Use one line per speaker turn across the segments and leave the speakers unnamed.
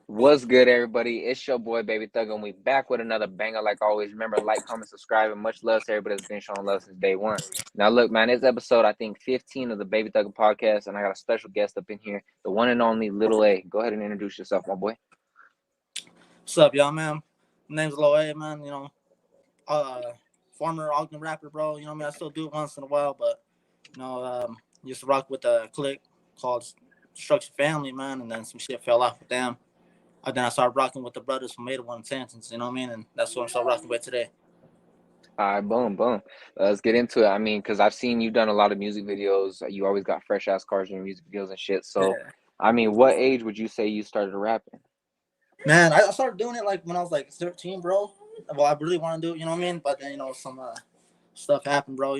What's good, everybody? It's your boy, Baby Thug, and we back with another banger. Like always, remember, like, comment, subscribe, and much love to everybody that's been showing love since day one. Now, look, man, this episode, I think, 15 of the Baby Thug podcast, and I got a special guest up in here, the one and only Little A. Go ahead and introduce yourself, my boy.
What's up, y'all, man? My name's Low A, man. Uh, former Ogden rapper, bro. I still do it once in a while, but used to rock with a clique called Structure Family, man, and then some shit fell off with them. And then I started rocking with the brothers from Made One Sentence, and that's what I'm still rocking with today.
All right, boom, boom. Let's get into it. I mean, because I've seen you done a lot of music videos. You always got fresh ass cars in your music videos and shit. So,
Yeah.
I mean, what age would you say you started rapping?
Man, I started doing it like when I was like 13, bro. Well, I really want to do it, But then, some stuff happened, bro.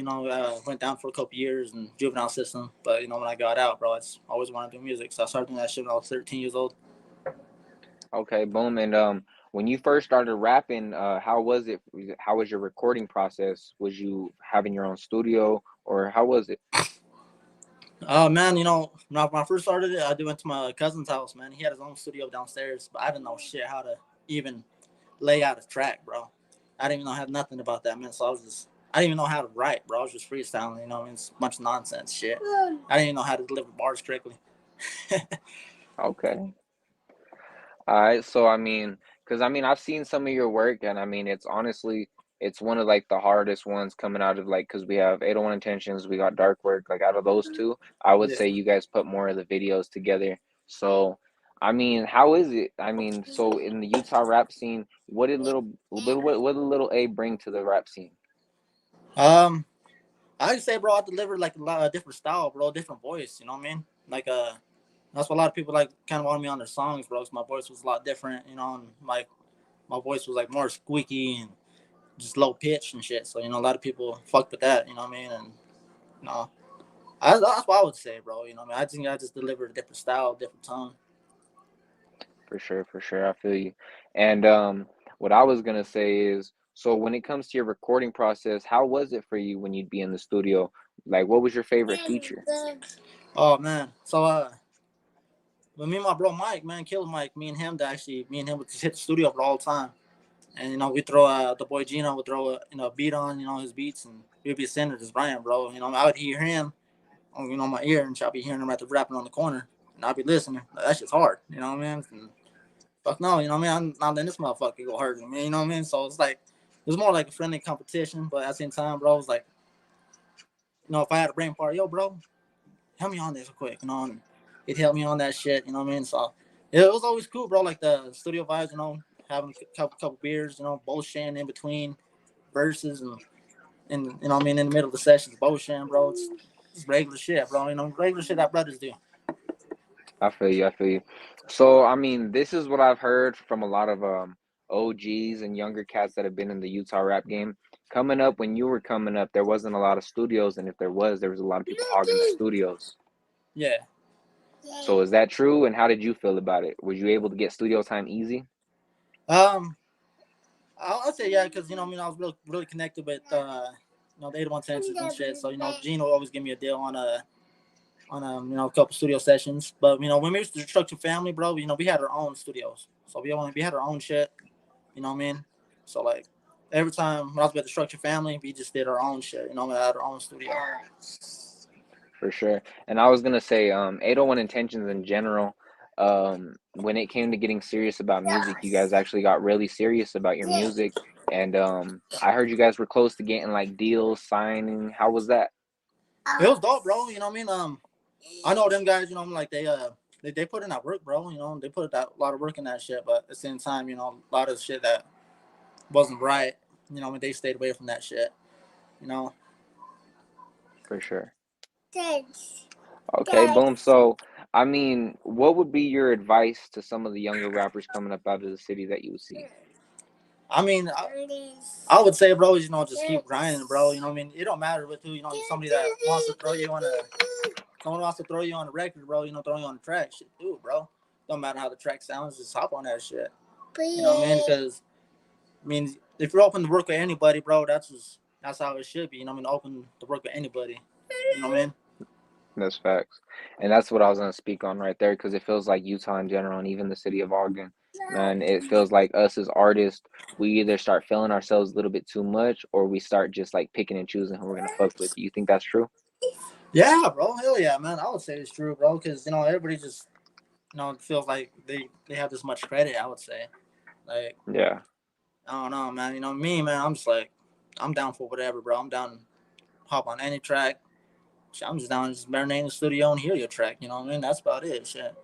Went down for a couple years in juvenile system. But when I got out, bro, I just always wanted to do music. So I started doing that shit when I was 13 years old.
Okay, boom. And when you first started rapping, how was it? How was your recording process? Was you having your own studio, or how was it?
Oh man, when I first started it, I went to my cousin's house. Man, he had his own studio downstairs, but I didn't know shit how to even lay out a track, bro. I didn't even know have nothing about that, man. So I didn't even know how to write, bro. I was just freestyling, it's a bunch of nonsense shit. I didn't even know how to deliver bars correctly.
Okay. All right. So I mean, because I mean, I've seen some of your work, and I mean, it's honestly, it's one of like the hardest ones coming out of like, because we have 801 Intentions, we got Dark Work. Like out of those two, I would
Yeah.
say you guys put more of the videos together. So, I mean, how is it? I mean, so in the Utah rap scene, what did Little A bring to the rap scene?
Um, I'd say, bro, I delivered like a lot of different style, bro, different voice. You know what I mean? Like, that's what a lot of people like kind of wanted me on their songs, bro. 'Cause my voice was a lot different, and like my voice was like more squeaky and just low pitch and shit. So a lot of people fucked with that. You know what I mean? And you know, that's what I would say, bro. You know what I mean? I think I just delivered a different style, different tone.
For sure, for sure. I feel you. And what I was gonna say is, so when it comes to your recording process, how was it for you when you'd be in the studio? Like, what was your favorite feature?
Oh man, so when me and my bro Mike, man, Killer Mike, me and him would just hit the studio for all the time. And we throw the boy Gino would throw a beat on, his beats, and we'd be sending this Brian, bro. I would hear him on my ear, and I'd be hearing him at the rapping on the corner, and I'd be listening. That shit's hard, you know what I mean? And fuck no, you know what I mean? I'm not letting this motherfucker go hurt me, you know what I mean? So it's like it was more like a friendly competition, but at the same time, bro, it was like, if I had a brain part, yo, bro, help me on this real quick, and he'd help me on that shit, you know what I mean? So it was always cool, bro. Like the studio vibes, having a couple beers, bullshitting in between verses and you know what I mean in the middle of the sessions, bullshitting, bro. It's regular shit, bro. Regular shit that brothers do.
I feel you. I feel you. So, I mean, this is what I've heard from a lot of OGs and younger cats that have been in the Utah rap game. Coming up, when you were coming up, there wasn't a lot of studios, and if there was a lot of people hogging the studios.
Yeah.
So, is that true? And how did you feel about it? Were you able to get studio time easy?
Um, I'll say yeah, because I was really connected with the 81 Senses and shit. So Gino always give me a deal on a couple studio sessions. But when we used to structure family, bro, we had our own studios. So we had our own shit. You know what I mean? So like every time when I was with the structure family, we just did our own shit. We had our own studio.
For sure. And I was gonna say, 801 Intentions in general, when it came to getting serious about music, you guys actually got really serious about your music. And I heard you guys were close to getting like deals, signing. How was that?
It was dope, bro. You know what I mean? I know them guys. Like they put in that work, bro. They put a lot of work in that shit. But at the same time, a lot of shit that wasn't right. They stayed away from that shit. You know.
For sure. Okay, boom. So, I mean, what would be your advice to some of the younger rappers coming up out of the city that you would see?
I mean, I would say, bro, just keep grinding, bro. You know what I mean? It don't matter with who. Somebody that wants to throw you on someone wants to throw you on the record, bro. Throw you on the track, shit, do it, bro. Don't matter how the track sounds, just hop on that shit. You know what I mean? Because if you're open to work with anybody, bro, that's how it should be. Open to work with anybody. You know what I mean?
That's facts. And that's what I was gonna speak on right there, because it feels like Utah in general and even the city of Ogden, man, it feels like us as artists, we either start feeling ourselves a little bit too much or we start just like picking and choosing who we're gonna fuck with. You think that's true?
Yeah, bro. Hell yeah, man. I would say it's true, bro. Because everybody just feels like they have this much credit. I would say, like,
Yeah,
I don't know, man. Me, man. I'm just like, I'm down for whatever, bro. I'm down to hop on any track. I'm just down to just marinate in the studio and hear your track. You know what I mean? That's about it. Shit.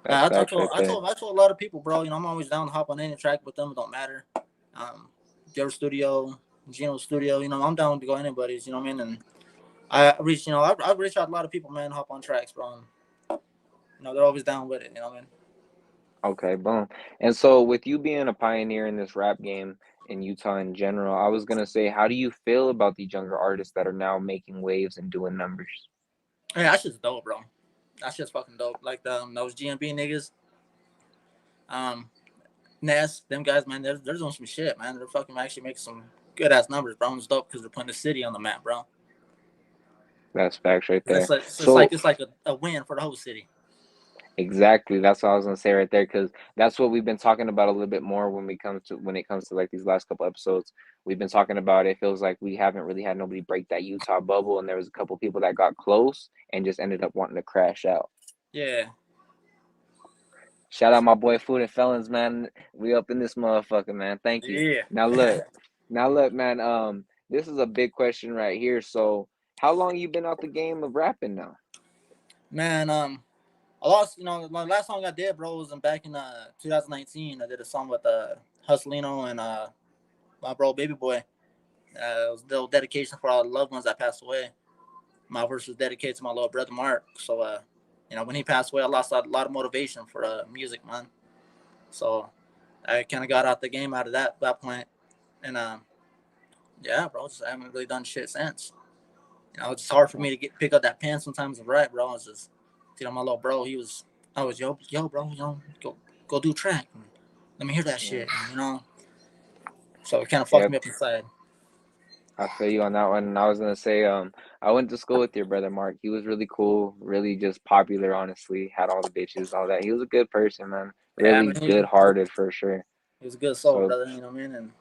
that's
I
facts
told
right
I
there.
told I told a lot of people, bro. I'm always down to hop on any track with them. It don't matter. Um, your studio, Gino's studio. I'm down to go anybody's. You know what I mean? And I reach, I've reached out to a lot of people, man. Hop on tracks, bro. And, they're always down with it. You know what I mean?
Okay, boom. And so with you being a pioneer in this rap game in Utah in general, I was gonna say, how do you feel about these younger artists that are now making waves and doing numbers?
Yeah, that shit's dope, bro. That shit's fucking dope. Like those GMB niggas, um, Ness, them guys, man. They're doing some shit, man. They're fucking actually making some good ass numbers, bro. It's dope because they're putting the city on the map, bro.
That's facts right
It's
there.
like
So
a win for the whole city.
exactly. That's what I was gonna say right there, because that's what we've been talking about a little bit more when it comes to like these last couple episodes. We've been talking about it feels like we haven't really had nobody break that Utah bubble, and there was a couple people that got close and just ended up wanting to crash out.
Yeah,
Shout out my boy Food and Felons, man. We up in this motherfucker, man. Thank you.
yeah,
Now look, man. This is a big question right here. So, how long you been out the game of rapping now?
man. I lost. My last song I did, bro, was back in 2019. I did a song with Hustlino and my bro Baby Boy. It was a little dedication for all the loved ones that passed away. My verse was dedicated to my little brother Mark. So, when he passed away, I lost a lot of motivation for music, man. So I kind of got out the game out of that point, and yeah, bro, just I haven't really done shit since. It's hard for me to pick up that pen sometimes and write, bro. It's just, my little bro, I was yo, bro, go do track. Let me hear that
Yeah.
shit, So it kind of fucked
Yep,
me up inside.
I feel you on that one. And I was gonna say, I went to school with your brother Mark. He was really cool, really just popular, honestly. Had all the bitches, all that. He was a good person, man.
Yeah,
Really
man,
good-hearted for sure.
he was a good soul,
So,
brother. You know what I mean? And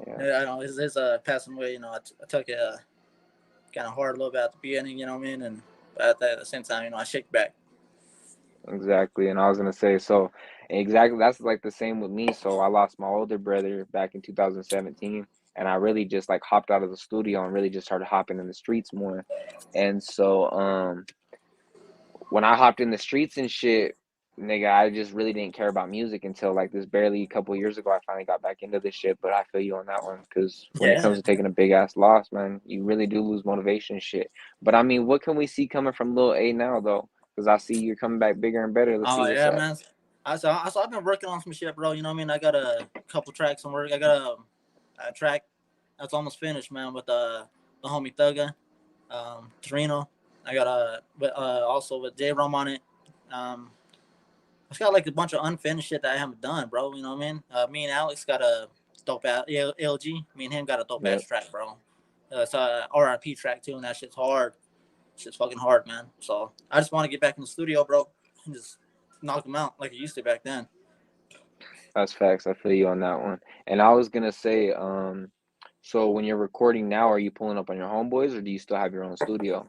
yeah,
yeah, I know his passing away. I took it kind of hard a little bit at the beginning. You know what I mean? And but at the same time, I shake back.
exactly. And I was gonna say, so exactly that's like the same with me. So I lost my older brother back in 2017, and I really just like hopped out of the studio and really just started hopping in the streets more. And so when I hopped in the streets and shit, nigga, I just really didn't care about music until like this barely a couple years ago. I finally got back into this shit, but I feel you on that one, because when it
Yeah.
comes to taking a big ass loss, man, you really do lose motivation and shit. But I mean, what can we see coming from Lil A now though? Because I see you're coming back bigger and better. Let's see
Oh
what's
yeah,
up.
man. I've been working on some shit, bro. You know what I mean? I got a couple tracks and work. I got a track that's almost finished, man, with the homie Thugga, Torino. I got also with J Rom on it. Um, I've got like a bunch of unfinished shit that I haven't done, bro. You know what I mean? Me and Alex got a dope ass LG. Me and him got a dope ass
Yep.
track, bro. It's a RIP track too, and that shit's hard. Shit's fucking hard, man. So I just want to get back in the studio, bro, and just knock them out like it used to back then.
That's facts. I feel you on that one. And I was gonna say, so when you're recording now, are you pulling up on your homeboys or do you still have your own studio?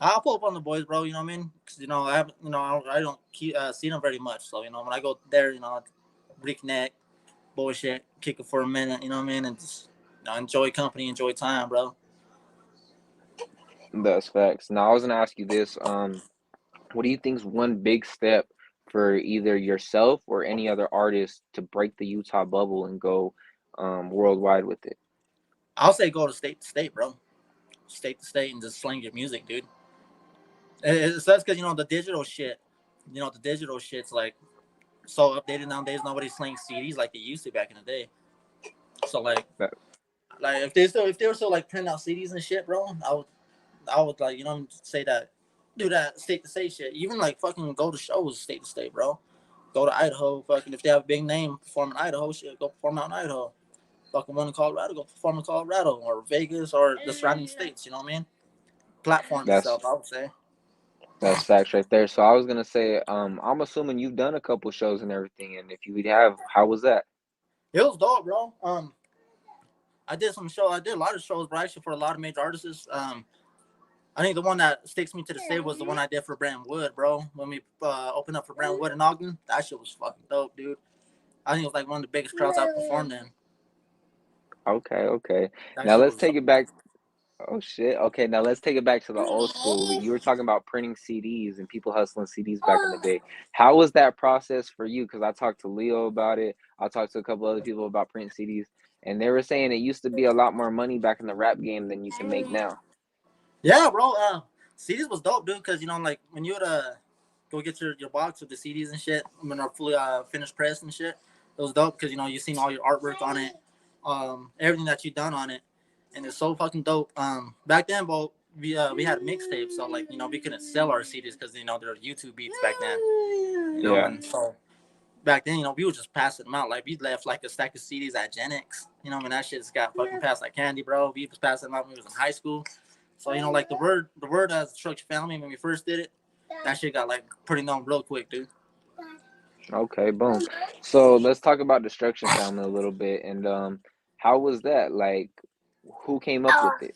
I'll pull up on the boys, bro. You know what I mean? Because I have, I don't see them very much. So when I go there, reconnect, bullshit, kick it for a minute. You know what I mean? And just enjoy company, enjoy time, bro.
That's facts. Now I was gonna ask you this. What do you think is one big step for either yourself or any other artist to break the Utah bubble and go worldwide with it?
I'll say go to state, bro. State to state, and just sling your music, dude. It sucks because the digital shit. The digital shit's like so updated nowadays. Nobody slings CDs like they used to back in the day. So
That
if they were still like printing out CDs and shit, bro, I would like say that do that state to state shit. Even like fucking go to shows state to state, bro. Go to Idaho, fucking if they have a big name perform in Idaho, shit, go perform out in Idaho. Fucking one in Colorado, go perform in Colorado or Vegas or the surrounding states. You know what I mean? platform
That's
itself, I would say.
that's facts right there. So I was gonna say, I'm assuming you've done a couple shows and everything, and if you have, how was that?
It was dope, bro. I did some show. I did a lot of shows, bro. Actually, for a lot of major artists. I think the one that sticks me to the state was the one I did for Brand Wood, bro. When we opened up for Brand Wood in Ogden, that shit was fucking dope, dude. I think it was like one of the biggest crowds I've performed in.
Okay, okay.
That
Now
shit
let's
was
take it back. Oh shit. Okay, now let's take it back to the old school. You were talking about printing CDs and people hustling CDs back in the day. How was that process for you? Because I talked to Leo about it. I talked to a couple other people about printing CDs, and they were saying it used to be a lot more money back in the rap game than you can make now.
yeah, bro. CDs was dope, dude. Cause like when you would go get your box with the CDs and shit when they're fully finished pressed and shit, it was dope because you seen all your artwork on it, everything that you done on it, and it's so fucking dope. Back then, bro, we had mixtapes, so like we couldn't sell our CDs because there were YouTube beats back then,
Yeah,
and so back then, we would just pass them out. Like we left like a stack of CDs at Gen X. When that shit just got fucking passed like candy, bro. We was passing them out when we was in high school. So like the word as Structure Family when we first did it, that shit got like pretty known real quick, dude.
okay, boom. So let's talk about Destruction Family a little bit, and how was that? Like, who came up with it?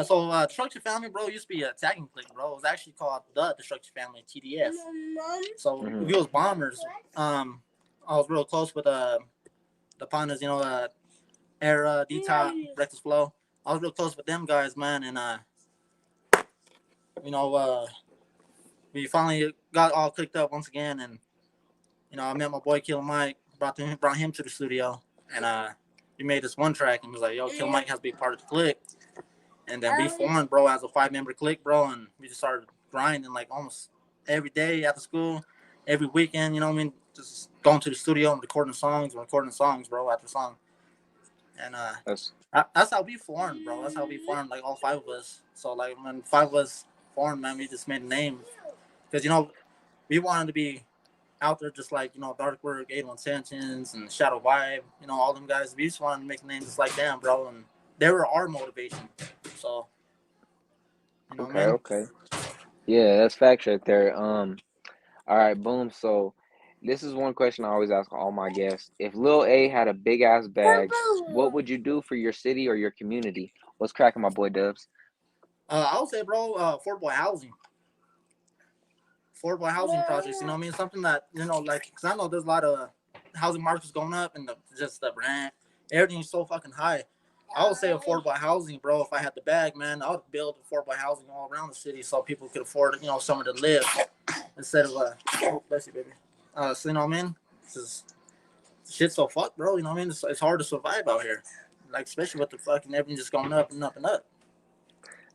So Destruction Family, bro, used to be a tagging clique, bro. It was actually called the Destruction Family TDF. So
Hmm.
we was bombers. I was real close with the partners, Era, D-Top, Reckless Flow. I was real close with them guys, man, and you know, uh, we finally got all clicked up once again, and I met my boy Killer Mike, brought him to the studio, and we made this one track, and was like, yo, Killer Mike has to be part of the clique. And then we formed, bro, as a 5-member clique, bro, and we just started grinding like almost every day after school, every weekend. You know what I mean? Just going to the studio and recording songs, bro, after song. And
That's
that's how we formed, bro. That's how we formed, like all 5 of us. So like when 5 of us formed, man, we just made a name because we wanted to be out there just like Dark Work, 81 Sanctions, and Shadow Vibe. All them guys. We just wanted to make names just like them, bro, and they were our motivation. So what I
okay,
mean?
okay. Yeah, that's facts right there. All right, boom. So this is one question I always ask all my guests. If Lil A had a big ass bag, what would you do for your city or your community? What's cracking, my boy Dubs?
I would say, bro, affordable housing projects. You know what I mean? Something that like, because I know there's a lot of housing markets going up, and just the rent, everything's so fucking high. I would say affordable housing, bro. If I had the bag, man, I would build affordable housing all around the city so people could afford, somewhere to live instead of bless you, baby. So what I mean? Just shit's so fucked, bro. You know what I mean? It's hard to survive out here, like especially with the fucking everything just going up and up and up.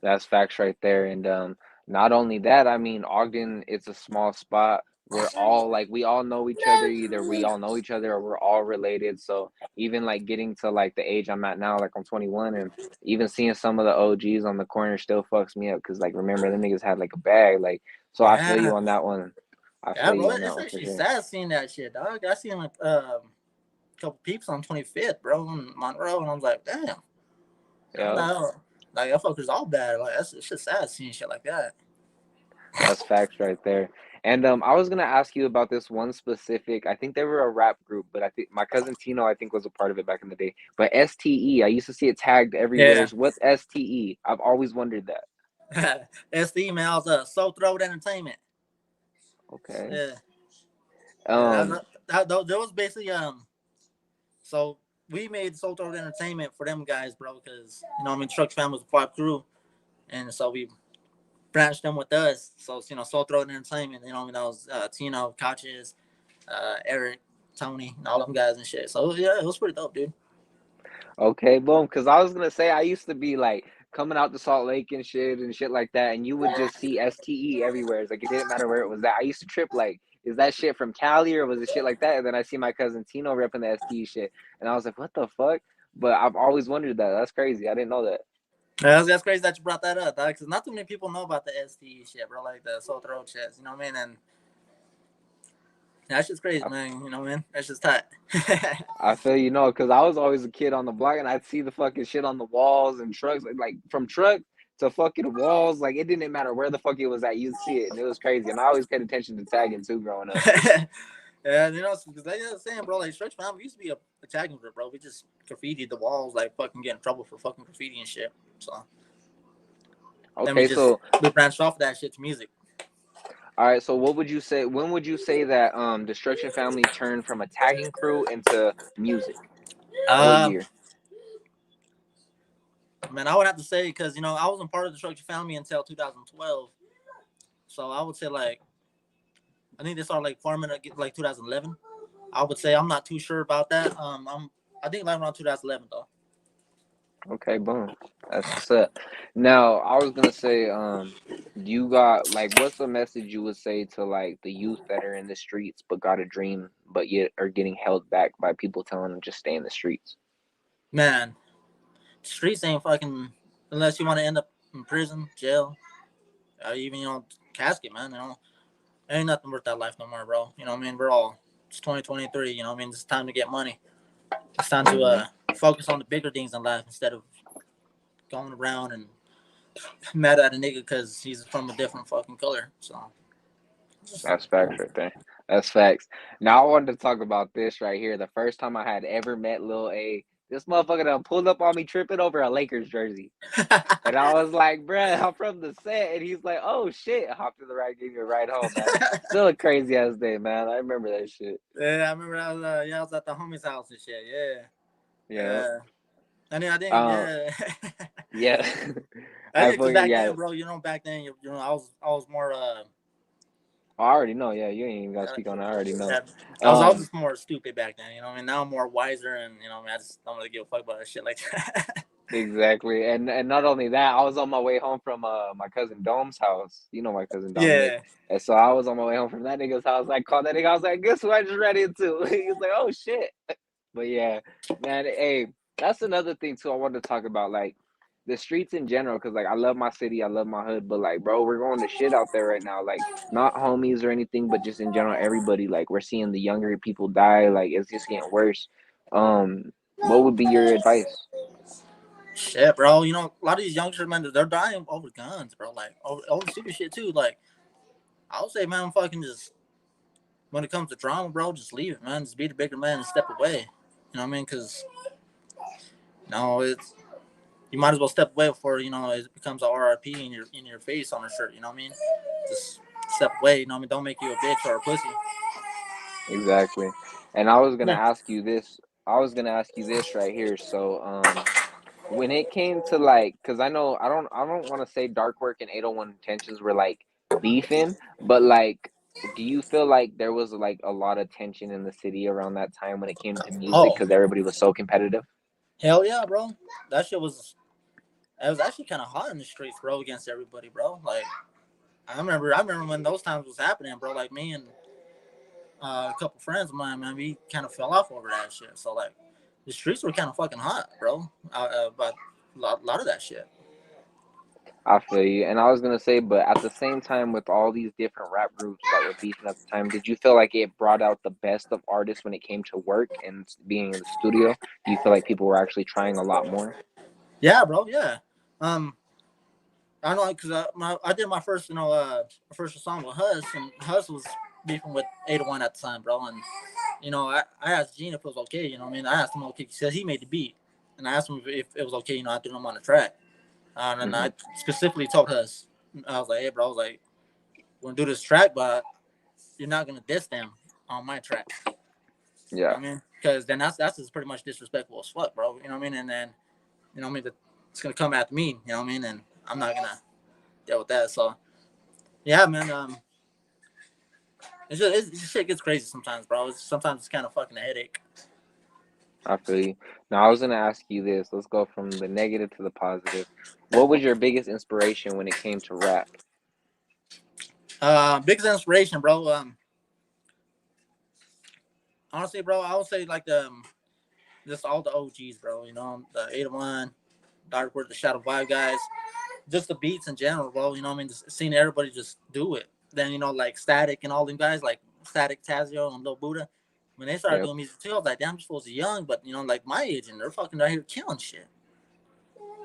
That's facts right there. And not only that, I mean, Ogden, it's a small spot. We're all like we all know each other. Either we all know each other or we're all related. So even like getting to like the age I'm at now, like I'm 21, and even seeing some of the OGs on the corner still fucks me up because like remember them niggas had like a bag. Like so I feel you
Yeah,
on that one. I
yeah,
feel
bro.
you on that
It's
one for
actually
sure.
sad seeing that shit, dog. I seen like couple peeps on 25th, bro, in Monroe, and I was like, damn, I'm
Yeah.
not like that fuckers all bad. Like it's just sad seeing shit like that.
That's facts right there. And I was gonna ask you about this one specific. I think they were a rap group, but I think my cousin Tino, I think, was a part of it back in the day. But STE, I used to see it tagged everywhere.
Yeah.
So what's STE? I've always wondered that.
That's the emails, Soul Throat Entertainment.
Okay.
Yeah, yeah.
Um.
That was basically So we made Soul Throat Entertainment for them guys, bro, because Truck Fam was a pop crew, and so we branched them with us. So Soul Throat Entertainment. That was Tino, Couches, Eric, Tony, and all them guys and shit. So yeah, it was pretty dope, dude.
Okay, boom. Because I was gonna say I used to be like coming out to Salt Lake and shit like that, and you would just see STE everywhere. It's like it didn't matter where it was at. I used to trip like, is that shit from Cali or was it shit like that? And then I see my cousin Tino repping the STE shit, and I was like, what the fuck? But I've always wondered that. That's crazy. I didn't know that.
That's crazy that you brought that up, dog. Because not too many people know about the STE shit, bro. Like the Soul Throat shit. You know what I mean? And that's just crazy,
I,
man. You know what I mean? That's just tight.
I feel because I was always a kid on the block and I'd see the fucking shit on the walls and trucks, like from truck to fucking walls. Like it didn't matter where the fuck it was at, you'd see it, and it was crazy. And I always paid attention to tagging too growing up.
Yeah, you know, because they just saying, bro, like Stretch Family used to be a tagging group, bro. We just graffitied the walls, like fucking get in trouble for fucking graffiti and shit. So then
Okay, so
we branched off of that shit to music.
all right, so what would you say? When would you say that Destruction Family turned from a tagging crew into music? What
Um,
year?
Man, I would have to say because I wasn't part of the Destruction Family until 2012. So I would say like I think they started like farming like 2011. I would say I'm not too sure about that. I think like around 2011 though.
Okay, boom. That's what's up. Now, I was gonna say, you got like, what's the message you would say to like the youth that are in the streets but got a dream, but yet are getting held back by people telling them just stay in the streets?
Man, streets ain't fucking unless you want to end up in prison, jail, or even casket, man. Ain't nothing worth that life no more, bro. You know what I mean? It's 2023. You know what I mean? It's time to get money. It's time to
Hmm.
focus on the bigger things in life instead of going around and mad at a nigga because he's from a different fucking color. So
That's facts right there. That's facts. Now I wanted to talk about this right here. The first time I had ever met Lil A, this motherfucker done pulled up on me tripping over a Lakers jersey. And I was like, bruh, I'm from the set. And he's like, oh shit. Hopped in the ride, gave me a ride home, man. Still a crazy ass day, man. I remember that shit.
yeah, I remember I was at the homie's house and shit. Yeah,
Yeah.
yeah. I think
Um,
yeah.
yeah.
I
I
think because
fucking,
back
yeah.
then, bro, back then, I was more
I already know. Yeah, you ain't even got to speak on it. I already know.
yeah, I was
Um,
just more stupid back then. And now I'm more wiser, and I just don't really give a fuck about that shit like that.
exactly. And not only that, I was on my way home from my cousin Dom's house. You know my cousin Dominic.
Yeah.
And so I was on my way home from that nigga's house. I called that nigga. I was like, guess who I just ran into? He's like, oh shit. But yeah, man, hey, that's another thing too I wanted to talk about, like the streets in general, because like I love my city, I love my hood, but like, bro, we're going to shit out there right now. Like, not homies or anything, but just in general, everybody. Like, we're seeing the younger people die. Like, it's just getting worse. What would be your advice?
Shit, bro. A lot of these youngsters, man, they're dying over guns, bro. Like over stupid shit too. Like I would say, man, fucking just when it comes to drama, bro, just leave it, man. Just be the bigger man and step away. You know what I mean? Because it's you might as well step away before it becomes a RIP in your face on a shirt. You know what I mean? Just step away. You know what I mean? Don't make you a bitch or a pussy.
Exactly. And I was gonna
Yeah.
ask you this. I was gonna ask you this right here. So, when it came to like, because I don't want to say Dark Work and 801 Intentions were like beefing, but like, do you feel like there was like a lot of tension in the city around that time when it came to music
Oh,
because everybody was so competitive?
hell yeah, bro. That shit was. It was actually kind of hot in the streets, bro, against everybody, bro. Like I remember when those times was happening, bro. Like me and a couple friends of mine, man, we kind of fell off over that shit. So like, the streets were kind of fucking hot, bro. About a lot of that shit.
I feel you. And I was gonna say, but at the same time, with all these different rap groups that were beefing at the time, did you feel like it brought out the best of artists when it came to work and being in the studio? Do you feel like people were actually trying a lot more?
Yeah, bro. Yeah. Um, I know because I did my first, first song with Hus, and Hus was beefing with 801 at the time, bro. And I asked Gene if it was okay. You know what I mean? I asked him okay. He said he made the beat, and I asked him if it was okay. I threw him on the track, and
Hmm.
I specifically told Hus, I was like, hey, bro, I was like, we're gonna do this track, but you're not gonna diss them on my track. You know
Yeah,
what I mean? Because then that's just pretty much disrespectful as fuck, bro. You know what I mean? And then it's gonna come after me. You know what I mean? And I'm not gonna deal with that. So yeah, man. This shit gets crazy sometimes, bro. Sometimes it's kind of fucking a headache.
I feel you. Now, I was gonna ask you this. Let's go from the negative to the positive. What was your biggest inspiration when it came to rap?
Biggest inspiration, bro. Honestly, bro, I would say like just all the OGs, bro. The 801, Dark Word, the Shadow Vibe guys, just the beats in general, bro. You know what I mean? Just seeing everybody just do it. Then like Static and all them guys, like Static, Tazio, and Lil Buddha. When they started
Yep.
doing music too, I was like, damn, these fools are young, but like my age, and they're fucking out here killing shit.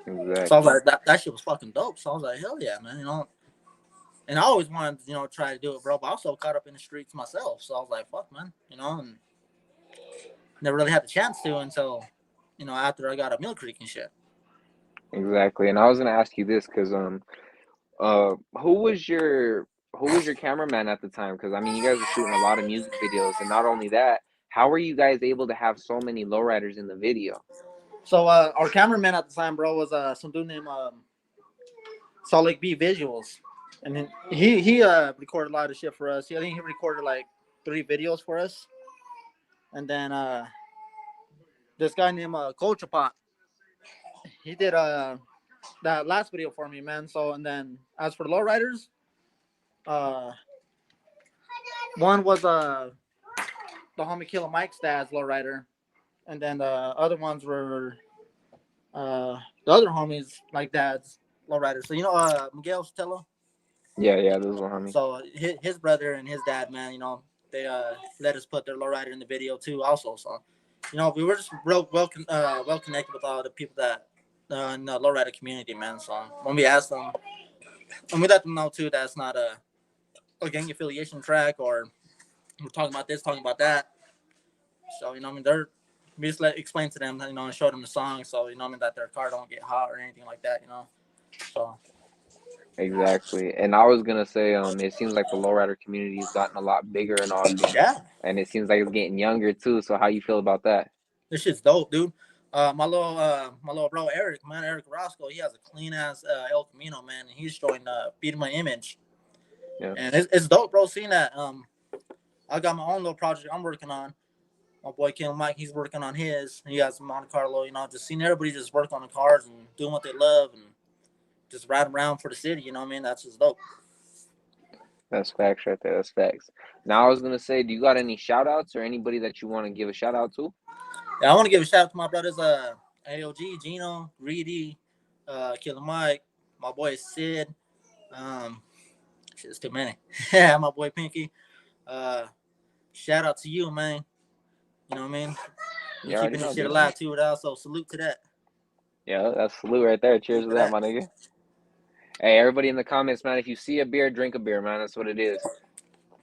So I was
Exactly.
like, that shit was fucking dope. So I was like, hell yeah, man, you know. And I always wanted to, you know, try to do it, bro. But I also caught up in the streets myself. So I was like, fuck, man, you know, and never really had the chance to until, you know, after I got a Mill Creek and shit.
Exactly. And I was gonna ask you this because who was your cameraman at the time? Because I mean, you guys were shooting a lot of music videos, and not only that, how were you guys able to have so many lowriders in the video?
So our cameraman at the time, bro, was some dude named Salt Lake B Visuals, and then he recorded a lot of shit for us. I think he recorded like 3 videos for us, and then this guy named Culture Pot, he did that last video for me, man. So and then as for the lowriders, uh, one was the homie Killer Mike's dad's lowrider, and then the other ones were the other homies like dad's lowrider. So you know Miguel Sotelo.
Yeah, yeah, this is homie.
So his brother and his dad, man, you know, they let us put their lowrider in the video too, also. So, you know, we were just well connected with all the people that in the lowrider community, man. So when we asked them, and we let them know too, that it's not a gang affiliation track or we're talking about this, talking about that. So you know, I mean, we just explain to them, you know, and show them the song, so you know, I mean, that their car don't get hot or anything like that, you know. So
Exactly. And I was gonna say, it seems like the lowrider community has gotten a lot bigger in Ogden,
yeah,
and it seems like it's getting younger too. So how you feel about that?
this shit's dope, dude. My little bro Eric, man, Eric Roscoe, he has a clean ass El Camino, man, and he's showing beating my image,
Yeah.
and it's dope, bro. Seeing that, I got my own little project I'm working on. My boy Kim Mike, he's working on his. He got some Monte Carlo, you know, just seeing everybody just work on the cars and doing what they love and just riding around for the city. You know what I mean? That's just dope.
That's facts right there. That's facts. Now I was gonna say, do you got any shout outs or anybody that you want to give a shout out to?
Yeah, I want to give a shout out to my brothers, AOG, Gino, Greedy, Killer Mike, my boy Sid. Um, shit's too many. Yeah, my boy Pinky. Uh, shout out to you, man. You know what I mean? You
You already
keeping
know,
this shit
big dog.
alive too, without so salute to that.
Yeah, that's salute right there. Cheers
Salute
to
to
that,
that.
my nigga. Hey, everybody in the comments, man. If you see a beer, drink a beer, man. That's what it is.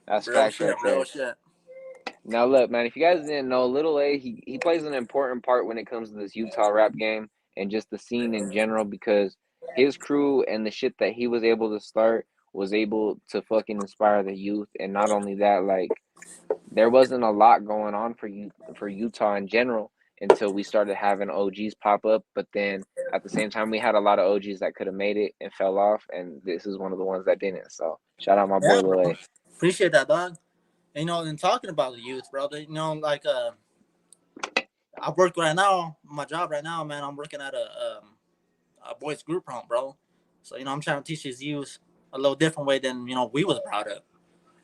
That's
Real
facts
shit,
right
real
there.
shit.
Now look, man, if you guys didn't know, Little A, he plays an important part when it comes to this Utah rap game and just the scene in general because his crew and the shit that he was able to start was able to fucking inspire the youth. And not only that, like there wasn't a lot going on for Utah in general until we started having OGs pop up. But then at the same time, we had a lot of OGs that could have made it and fell off, and this is one of the ones that didn't. So shout out my boy
Yeah,
Lil
bro.
A.
Appreciate that, dog. And, you know, and talking about the youth, bro. You know, like I work right now. My job right now, man. I'm working at a boys group home, bro. So you know, I'm trying to teach his youth a little different way than you know we was brought up.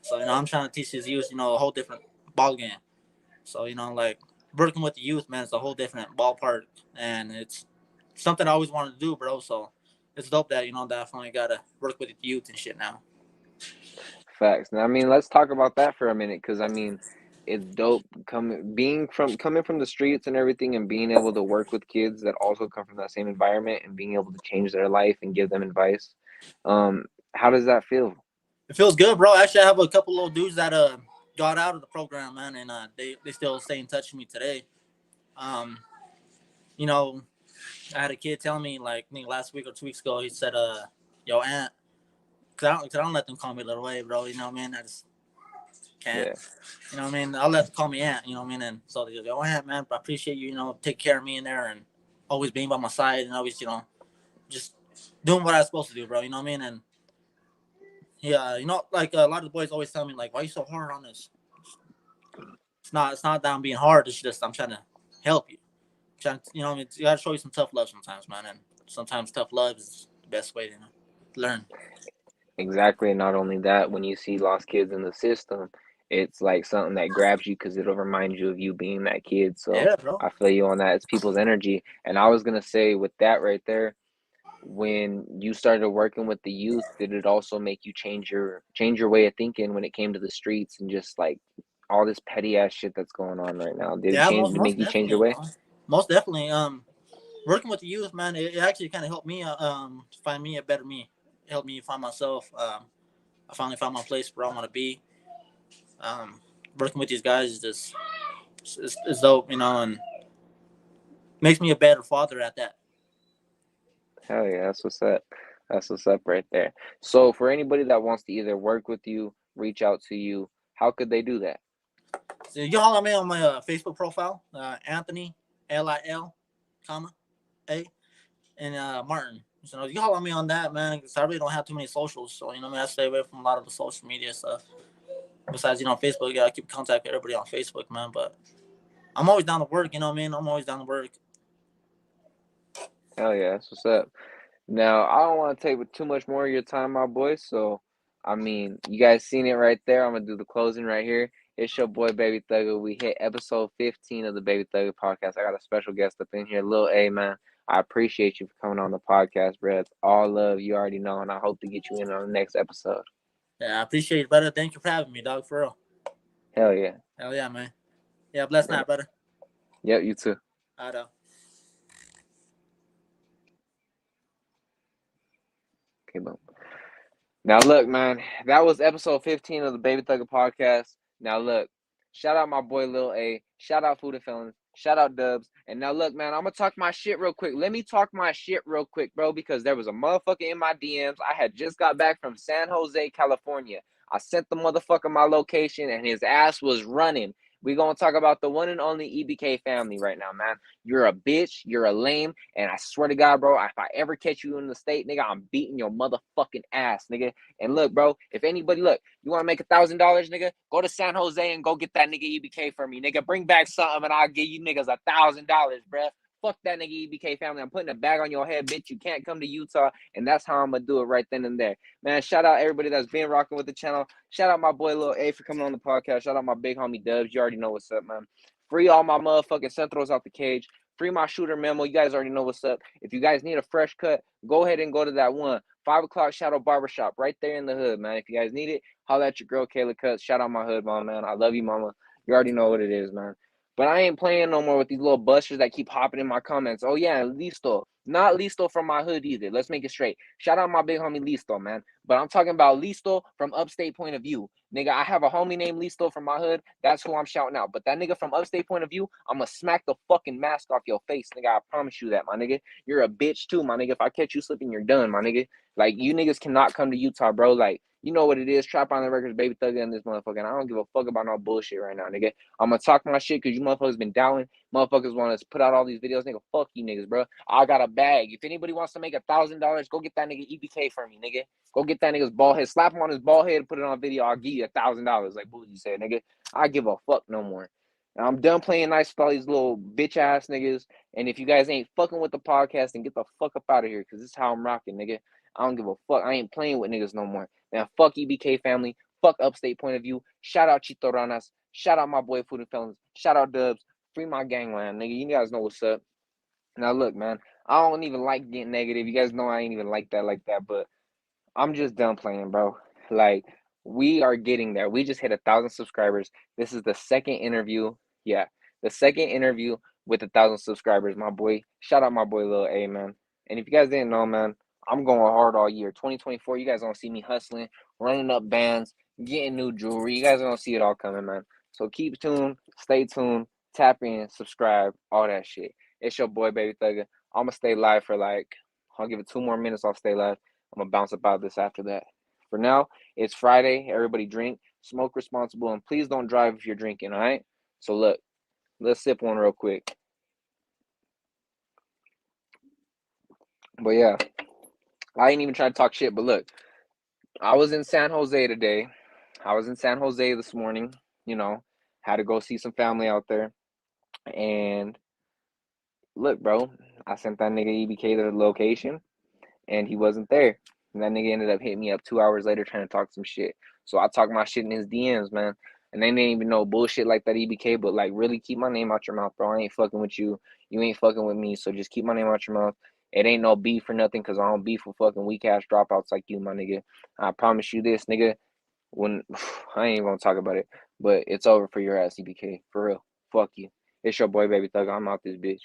So you know, I'm trying to teach his youth, you know, a whole different ball game. So you know, like working with the youth, man, it's a whole different ballpark, and it's something I always wanted to do, bro. So it's dope that you know that I finally gotta work with the youth and shit now.
Facts. Now, I mean, let's talk about that for a minute, because I mean, it's dope coming from the streets and everything, and being able to work with kids that also come from that same environment, and being able to change their life and give them advice. Um, how does that feel?
It feels good, bro. Actually, I have a couple little dudes that got out of the program, man, and they still stay in touch with me today. Um, you know, I had a kid tell me like I think last week or 2 weeks ago. He said, yo, aunt, cause I don't let them call me little A, bro. You know what I mean? I just can't.
Yeah,
You know what I mean? I'll let them call me aunt. You know what I mean? And so they go, yo, aunt, man, I appreciate you. You know, take care of me in there and always being by my side and always, you know, just doing what I was supposed to do, bro. You know what I mean? And yeah, you know, like a lot of the boys always tell me like, why are you so hard on this? It's not that I'm being hard. It's just I'm trying to help you. I'm trying to, you know, I mean, you gotta show you some tough love sometimes, man. And sometimes tough love is the best way to learn.
exactly. And not only that, when you see lost kids in the system, it's like something that grabs you because it'll remind you of you being that kid. So
Yeah, bro.
I feel you on that. It's people's energy. And I was gonna say with that right there, when you started working with the youth, did it also make you change your way of thinking when it came to the streets and just like all this petty ass shit that's going on right now? Did it
Yeah,
change to make
most
you change your
definitely,
way?
bro. Most definitely. working with the youth, man, it actually kind of helped me find me a better me. It helped me find myself. I finally found my place where I want to be. Um, Working with these guys is just it's dope, you know, and makes me a better father at that.
Hell yeah, that's what's up. That's what's up right there. So for anybody that wants to either work with you, reach out to you, how could they do that?
So you holler at me on my Facebook profile, Anthony Lil, comma A and Martin. So you holler at me on that, man, because I really don't have too many socials. So you know, I stay away from a lot of the social media stuff. Besides, you know, Facebook, yeah, I keep contact with everybody on Facebook, man. But I'm always down to work. You know what I mean? I'm always down to work.
Hell yeah, that's what's up. Now, I don't want to take too much more of your time, my boy. So, I mean, you guys seen it right there. I'm gonna do the closing right here. It's your boy Baby Thugger. We hit episode 15 of the Baby Thugger podcast. I got a special guest up in here, Lil A, man. I appreciate you for coming on the podcast, bro. It's all love. You already know, and I hope to get you in on the next episode.
Yeah, I appreciate it, brother. Thank you for having me, dog. For real.
Hell yeah.
Hell yeah, man. Yeah, blessed night, brother.
Yep, you too.
I know.
Okay, boom. Now look, man, that was episode 15 of the Baby Thugger podcast. Now look, shout out my boy Lil A, shout out Food and Felons, shout out Dubs. And now look, man, I'm gonna talk my shit real quick. Let me talk my shit real quick, bro, because there was a motherfucker in my DMs. I had just got back from San Jose, California. I sent the motherfucker my location and his ass was running. We gonna talk about the one and only EBK family right now, man. You're a bitch, you're a lame, and I swear to God, bro, if I ever catch you in the state, nigga, I'm beating your motherfucking ass, nigga. And look, bro, if anybody, look, you want to make $1,000, nigga, go to San Jose and go get that nigga EBK for me, nigga. Bring back something and I'll give you niggas $1,000, bro. Fuck that nigga EBK family. I'm putting a bag on your head, bitch. You can't come to Utah, and that's how I'm gonna do it right then and there. Man, shout out everybody that's been rocking with the channel. Shout out my boy Lil A for coming on the podcast. Shout out my big homie Dubs. You already know what's up, man. Free all my motherfucking Centros out the cage. Free my shooter memo. You guys already know what's up. If you guys need a fresh cut, go ahead and go to that one. 5 o'clock Shadow Barbershop right there in the hood, man. If you guys need it, holla at your girl Kayla Cuts. Shout out my hood, mom, man. I love you, mama. You already know what it is, man. But I ain't playing no more with these little busters that keep hopping in my comments. Oh, yeah, Listo. Not Listo from my hood either. Let's make it straight. Shout out my big homie Listo, man. But I'm talking about Listo from upstate point of view. Nigga, I have a homie named Listo from my hood. That's who I'm shouting out. But that nigga from upstate point of view, I'm gonna smack the fucking mask off your face, nigga. I promise you that, my nigga. You're a bitch too, my nigga. If I catch you slipping, you're done, my nigga. Like, you niggas cannot come to Utah, bro. Like, you know what it is. Trap on the records, Baby Thugger in this motherfucker. And I don't give a fuck about no bullshit right now, nigga. I'm gonna talk my shit because you motherfuckers been doubting. Motherfuckers want to put out all these videos, nigga. Fuck you niggas, bro. I got a bag. If anybody wants to make $1,000, go get that nigga EBK for me, nigga. Go get that nigga's bald head. Slap him on his bald head and put it on video. I'll give you $1,000. Like Boozy said, nigga. I give a fuck no more. And I'm done playing nice with all these little bitch ass niggas. And if you guys ain't fucking with the podcast, then get the fuck up out of here. Cause this is how I'm rocking, nigga. I don't give a fuck. I ain't playing with niggas no more. Man, fuck EBK family. Fuck Upstate Point of View. Shout out Chito Ranas. Shout out my boy Food and Felons. Shout out Dubs. Free my gangland, nigga. You guys know what's up. Now look, man. I don't even like getting negative. You guys know I ain't even like that. But I'm just done playing, bro. Like, we are getting there. We just hit 1,000 subscribers. This is the second interview. Yeah, the second interview with 1,000 subscribers, my boy. Shout out my boy Lil A, man. And if you guys didn't know, man, I'm going hard all year. 2024, you guys gonna see me hustling, running up bands, getting new jewelry. You guys are gonna see it all coming, man. So keep tuned, stay tuned, tap in, subscribe, all that shit. It's your boy, Baby Thugger. I'm gonna stay live for like, I'll give it 2 more minutes. I'll stay live. I'm gonna bounce about this after that. For now, it's Friday. Everybody drink, smoke responsible, and please don't drive if you're drinking, all right? So look, let's sip one real quick. But yeah, I ain't even trying to talk shit, but look, I was in San Jose today. I was in San Jose this morning, you know, had to go see some family out there. And look, bro, I sent that nigga EBK to the location and he wasn't there. And that nigga ended up hitting me up 2 hours later trying to talk some shit. So I talked my shit in his DMs, man. And they didn't even know bullshit like that EBK, but like really keep my name out your mouth, bro. I ain't fucking with you. You ain't fucking with me. So just keep my name out your mouth. It ain't no beef or nothing because I don't beef with fucking weak ass dropouts like you, my nigga. I promise you this, nigga. When I ain't even gonna talk about it, but it's over for your ass, EBK. For real. Fuck you. It's your boy, Baby Thug. I'm out this bitch.